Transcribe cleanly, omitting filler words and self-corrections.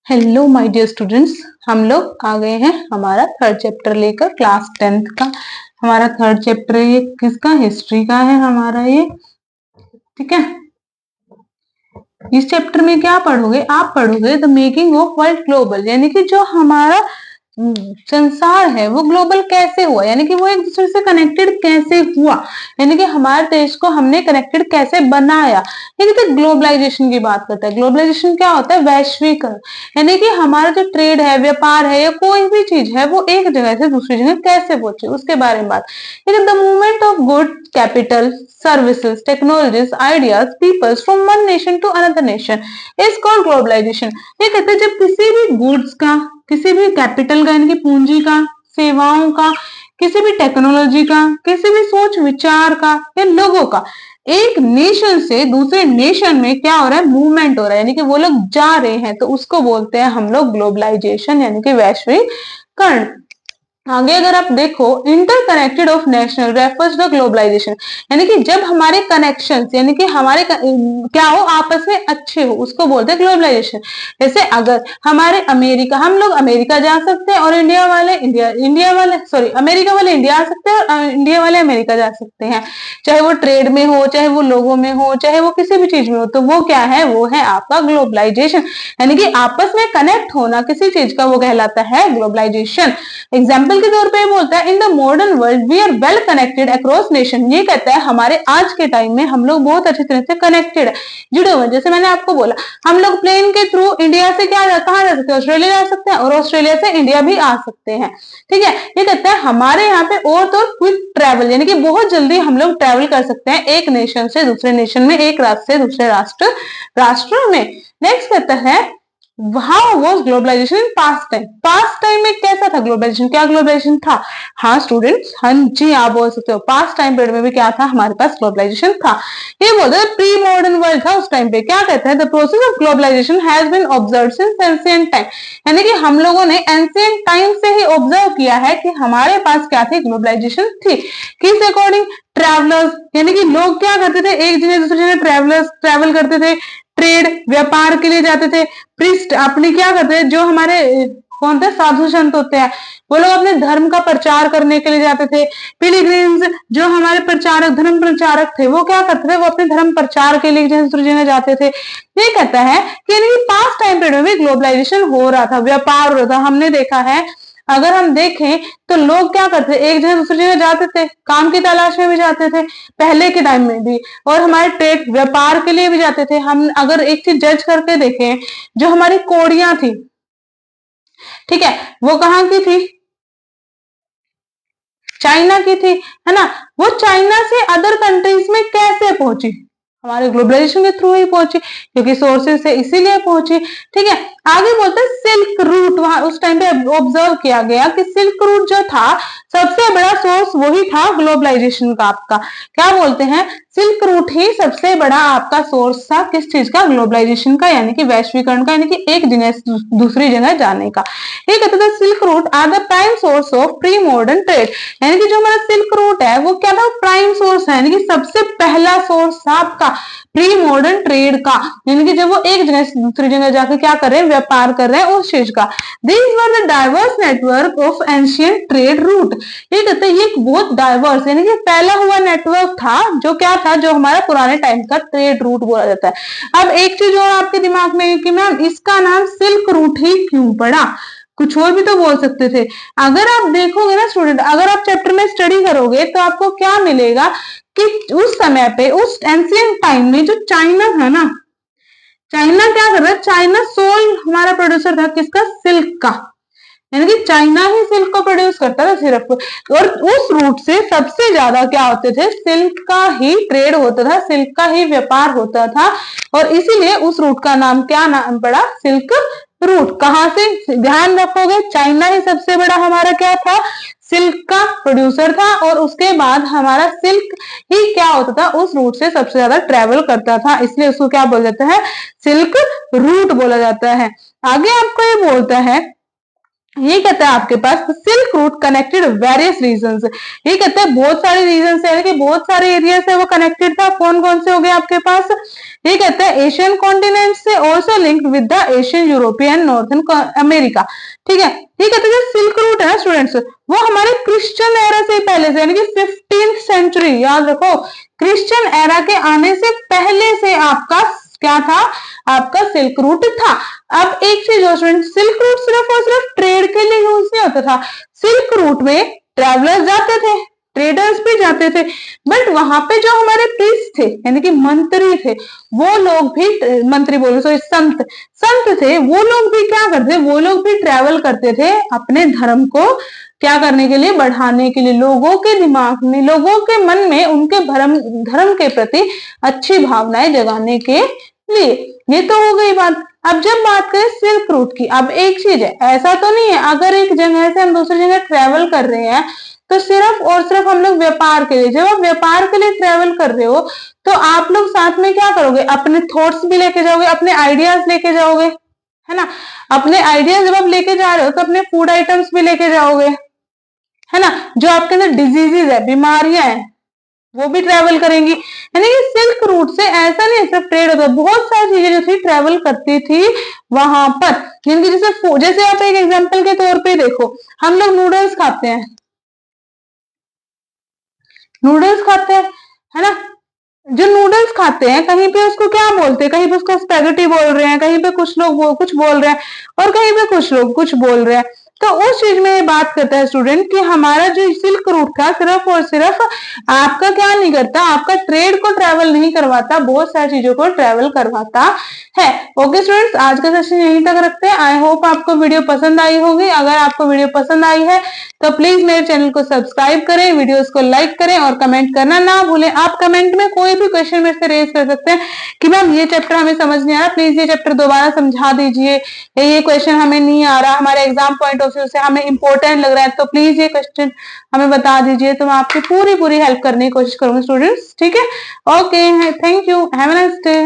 Hello my dear students, हम लोग आ गए हैं हमारा थर्ड चैप्टर लेकर क्लास 10th का। हमारा थर्ड चैप्टर ये किसका, हिस्ट्री का है हमारा ये। ठीक है, इस चैप्टर में क्या पढ़ोगे, आप पढ़ोगे the making of world global, यानी कि जो हमारा संसार है वो ग्लोबल कैसे हुआ, यानी कि वो एक दूसरे से कनेक्टेड कैसे हुआ, यानी कि हमारे देश को हमने कनेक्टेड कैसे बनाया। यानी कि ग्लोबलाइजेशन की बात करता है। ग्लोबलाइजेशन क्या होता है, वैश्वीकरण, यानी कि हमारा जो ट्रेड है, व्यापार है या कोई भी चीज है वो एक जगह से दूसरी जगह कैसे पहुंचे उसके बारे में बात। The movement of good, capital, services, technologies, ideas, peoples from one nation to another nation is called globalisation. ये कहते हैं जब किसी भी गुड्स का, किसी भी कैपिटल का यानी कि पूंजी का, सेवाओं का, किसी भी टेक्नोलॉजी का, किसी भी सोच विचार का या लोगों का एक नेशन से दूसरे नेशन में क्या हो रहा है, मूवमेंट हो रहा है, यानी कि वो लोग जा रहे हैं, तो उसको बोलते हैं हम लोग ग्लोबलाइजेशन यानी कि वैश्वीकरण। आगे अगर आप देखो, interconnected of national refers to globalisation, यानी कि जब हमारे कनेक्शंस यानी कि हमारे क्या हो, आपस में अच्छे हो, उसको बोलते हैं ग्लोबलाइजेशन। जैसे अगर हमारे अमेरिका, हम लोग अमेरिका जा सकते हैं और इंडिया वाले अमेरिका वाले इंडिया आ सकते हैं और इंडिया वाले अमेरिका जा सकते हैं, चाहे वो ट्रेड में हो, चाहे वो लोगों में हो, चाहे वो किसी भी चीज में हो, तो वो क्या है, वो है आपका ग्लोबलाइजेशन, यानी कि आपस में कनेक्ट होना किसी चीज का, वो कहलाता है ग्लोबलाइजेशन। एग्जाम्पल के तौर पे बोलता है in the modern world we are well connected across nation, ये कहता है हमारे आज के टाइम में हम लोग बहुत अच्छी तरह से कनेक्टेड है, जुड़े हुए। जैसे मैंने आपको बोला, हम लोग प्लेन के थ्रू इंडिया से कहाँ जा सकते हैं, ऑस्ट्रेलिया जा सकते हैं और ऑस्ट्रेलिया से इंडिया भी आ सकते हैं। ठीक है, ये कहता है हमारे यहाँ पे और तो क्विक ट्रेवल, यानी कि बहुत जल्दी हम लोग ट्रेवल कर सकते हैं एक नेशन से दूसरे नेशन में, एक राष्ट्र से दूसरे राष्ट्र में। नेक्स्ट कहता है How was globalization in past time? Past time में कैसा था ग्लोबलाइजेशन, क्या ग्लोबलाइजेशन था? हाँ स्टूडेंट्स, हाँ जी आप बोल सकते हो, पास्ट टाइम पीरियड में भी क्या था, हमारे पास ग्लोबलाइजेशन था। ये बोलते हैं प्री मॉडर्न वर्ल्ड था उस टाइम पे। क्या कहता है, the process of globalisation has been observed since ancient time, यानी कि हम लोगों ने एंशिएंट टाइम से ही ऑब्जर्व किया है कि हमारे पास क्या थी, ग्लोबलाइजेशन थी। किस अकॉर्डिंग, ट्रैवलर्स, यानी कि लोग क्या करते थे, एक जगह दूसरी जगह ट्रैवल करते थे, ट्रेड व्यापार के लिए जाते थे, प्रिस्ट अपने क्या करते हैं, जो हमारे कौन थे, साधु संत होते हैं, वो लोग अपने धर्म का प्रचार करने के लिए जाते थे। पिलग्रिम्स, जो हमारे प्रचारक, धर्म प्रचारक थे, वो क्या करते थे, वो अपने धर्म प्रचार के लिए दूसरी जगह जाते थे। ये कहता है कि पास्ट टाइम पीरियड में ग्लोबलाइजेशन हो रहा था, व्यापार हो रहा था। हमने देखा है, अगर हम देखें तो लोग क्या करते थे, एक जगह दूसरी जगह जाते थे, काम की तलाश में भी जाते थे पहले के टाइम में भी, और हमारे ट्रेड व्यापार के लिए भी जाते थे। हम अगर एक चीज जज करके देखें, जो हमारी कोड़ियां थी, ठीक है, वो कहाँ की थी, चाइना की थी, है ना। वो चाइना से अदर कंट्रीज में कैसे पहुंची, हमारे ग्लोबलाइजेशन के थ्रू ही पहुंची, क्योंकि सोर्सेज से इसीलिए पहुंची। ठीक है, आगे बोलते हैं सिल्क रूट, वहां उस टाइम पे ऑब्जर्व किया गया कि सिल्क रूट जो था, सबसे बड़ा सोर्स वही था ग्लोबलाइजेशन का। आपका क्या बोलते हैं, सिल्क रूट ही सबसे बड़ा आपका सोर्स था, किस चीज का, ग्लोबलाइजेशन का, यानी कि वैश्वीकरण का, यानी कि एक जगह से दूसरी जगह जाने का। ये कहते थे silk route are the prime source of pre modern trade, यानी कि जो हमारा सिल्क रूट है वो क्या था, प्राइम सोर्स है, यानी कि सबसे पहला सोर्स था आपका प्री मॉडर्न ट्रेड का, यानी कि जब वो एक जगह से दूसरी जगह जाकर क्या कर रहे हैं, व्यापार कर रहे हैं उस चीज का। These were the diverse network of ancient trade route, ये कहते हैं ये एक बहुत डाइवर्स यानी कि फैला हुआ नेटवर्क था, जो क्या था, जो हमारा पुराने टाइम का ट्रेड रूट बोला जाता है। अब एक चीज और आपके दिमाग में है कि मैम इसका नाम सिल्क रूट ही क्यों पड़ा, कुछ और भी तो बोल सकते थे। अगर आप देखोगे ना स्टूडेंट, अगर आप चैप्टर में स्टडी करोगे तो आपको क्या मिलेगा कि उस समय पे, उस एंशिएंट टाइम में जो चाइना था ना, चाइना क्या कर रहा है, चाइना सोल हमारा प्रोड्यूसर था किसका, सिल्क का, यानी कि चाइना ही सिल्क को प्रोड्यूस करता था सिर्फ, और उस रूट से सबसे ज्यादा क्या होते थे, सिल्क का ही ट्रेड होता था, सिल्क का ही व्यापार होता था, और इसीलिए उस रूट का नाम क्या नाम पड़ा, सिल्क रूट। कहां से, ध्यान रखोगे, चाइना ही सबसे बड़ा हमारा क्या था, सिल्क का प्रोड्यूसर था, और उसके बाद हमारा सिल्क ही क्या होता था, उस रूट से सबसे ज्यादा ट्रेवल करता था, इसलिए उसको क्या बोला जाता है, सिल्क रूट बोला जाता है। आगे आपको ये बोलता है ये कहता है आपके पास silk route connected various regions. ये कहता है बहुत सारे रीजन है कि बहुत सारे एरिया से वो कनेक्टेड था। कौन कौन से हो गए आपके पास? ये कहता है एशियन कॉन्टिनेंट से also linked with the Asian European northern America. ठीक है, ये कहते हैं जो सिल्क रूट है ना स्टूडेंट्स, वो हमारे क्रिश्चियन एरा से पहले से यानी कि 15th सेंचुरी, याद रखो क्रिश्चियन एरा के आने से पहले से आपका क्या था? आपका सिल्क रूट था। अब एक चीज और स्टूडेंट, सिल्क रूट सिर्फ और सिर्फ ट्रेड के लिए यूज नहीं होता था। सिल्क रूट में ट्रेवलर्स जाते थे, ट्रेडर्स भी जाते थे, बट वहां पे जो हमारे प्रीस्ट थे यानी कि मंत्री थे, वो लोग भी, मंत्री बोलो सॉरी संत थे, वो लोग भी क्या करते? वो लोग भी ट्रेवल करते थे अपने धर्म को क्या करने के लिए? बढ़ाने के लिए, लोगों के दिमाग में, लोगों के मन में उनके धर्म के प्रति अच्छी भावनाएं जगाने के लिए। ये तो हो गई बात। अब जब बात करें सिल्क रूट की, अब एक चीज है, ऐसा तो नहीं है अगर एक जगह से हम दूसरी जगह ट्रेवल कर रहे हैं तो सिर्फ और सिर्फ हम लोग व्यापार के लिए, जब आप व्यापार के लिए ट्रेवल कर रहे हो तो आप लोग साथ में क्या करोगे? अपने थॉट्स भी लेके जाओगे, अपने आइडियाज लेके जाओगे, है ना? अपने आइडियाज जब आप लेके जा रहे हो तो अपने फूड आइटम्स भी लेके जाओगे, है ना? जो आपके अंदर डिजीजेज है, बीमारियां हैं, वो भी ट्रेवल करेंगी। यानी कि सिल्क रूट से ऐसा नहीं सिर्फ ट्रेड होता, बहुत सारी चीजें जो थी ट्रेवल करती थी वहां पर। जिनकी जैसे आप एक एग्जांपल के तौर पे देखो, हम लोग नूडल्स खाते हैं, नूडल्स खाते हैं, है ना? जो नूडल्स खाते हैं कहीं पे उसको क्या बोलते हैं? कहीं पे उसको स्पैगेटी बोल रहे हैं, कहीं पे कुछ लोग कुछ बोल रहे हैं और कहीं पे कुछ लोग कुछ बोल रहे हैं। तो उस चीज में ये बात करता है स्टूडेंट कि हमारा जो सिल्क रूट था सिर्फ और सिर्फ आपका क्या नहीं करता? आपका ट्रेड को ट्रेवल नहीं करवाता, बहुत सारी चीजों को ट्रेवल करवाता है। ओके स्टूडेंट्स, आज का सेशन यहीं तक रखते हैं। आई होप आपको वीडियो पसंद आई होगी। अगर आपको वीडियो पसंद आई है तो प्लीज मेरे चैनल को सब्सक्राइब करें, वीडियोस को लाइक करें और कमेंट करना ना भूलें। आप कमेंट में कोई भी क्वेश्चन मेरे से रेज कर सकते हैं कि मैम ये चैप्टर हमें समझ नहीं आ रहा, प्लीज ये चैप्टर दोबारा समझा दीजिए, ये क्वेश्चन हमें नहीं आ रहा, हमारे एग्जाम पॉइंट ऑफ व्यू से हमें इंपॉर्टेंट लग रहा है, तो प्लीज ये क्वेश्चन हमें बता दीजिए। तो मैं आपकी पूरी पूरी हेल्प करने की कोशिश करूंगी स्टूडेंट्स, ठीक है? Okay, thank you, have a nice day.